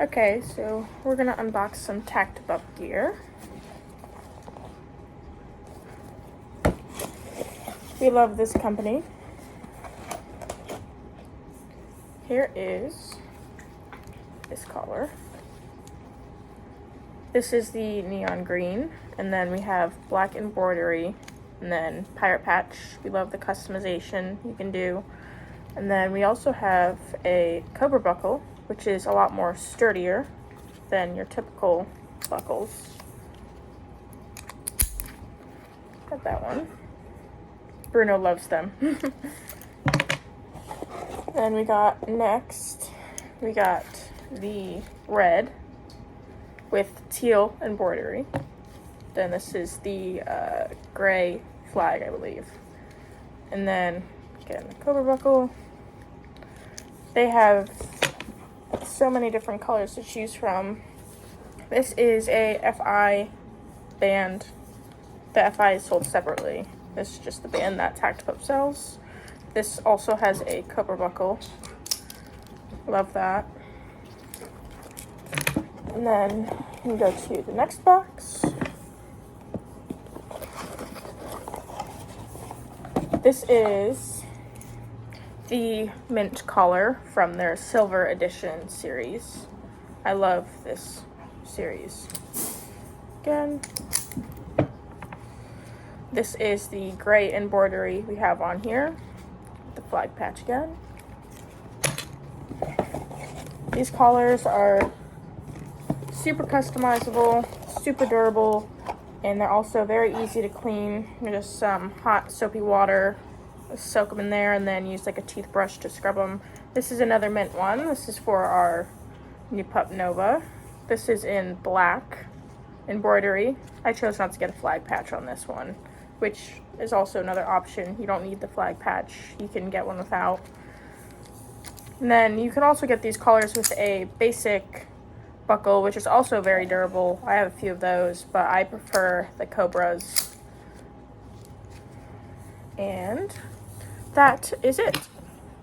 Okay, so we're gonna unbox some tactipup gear. We love this company. Here is this collar. This is the neon green, and then we have black embroidery, and then pirate patch. We love the customization you can do. And then we also have a cobra buckle, which is a lot more sturdier than your typical buckles. Got that one. Bruno loves them. Then we got the red with teal embroidery. Then this is the gray flag, I believe. And then again, the cobra buckle. They have so many different colors to choose from. This is a FI band. The FI is sold separately. This is just the band that tactipup sells. This also has a cobra buckle. Love that. And then we go to the next box. This is the mint collar from their Silver Edition series. I love this series. Again, this is the gray embroidery we have on here. The flag patch again. These collars are super customizable, super durable, and they're also very easy to clean. Just some hot soapy water, soak them in there, and then use like a teeth brush to scrub them. This is another mint one. This is for our new pup Nova. This is in black embroidery. I chose not to get a flag patch on this one, which is also another option. You don't need the flag patch. You can get one without. And then you can also get these collars with a basic buckle, which is also very durable. I have a few of those, but I prefer the Cobras. And that is it.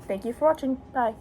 Thank you for watching. Bye.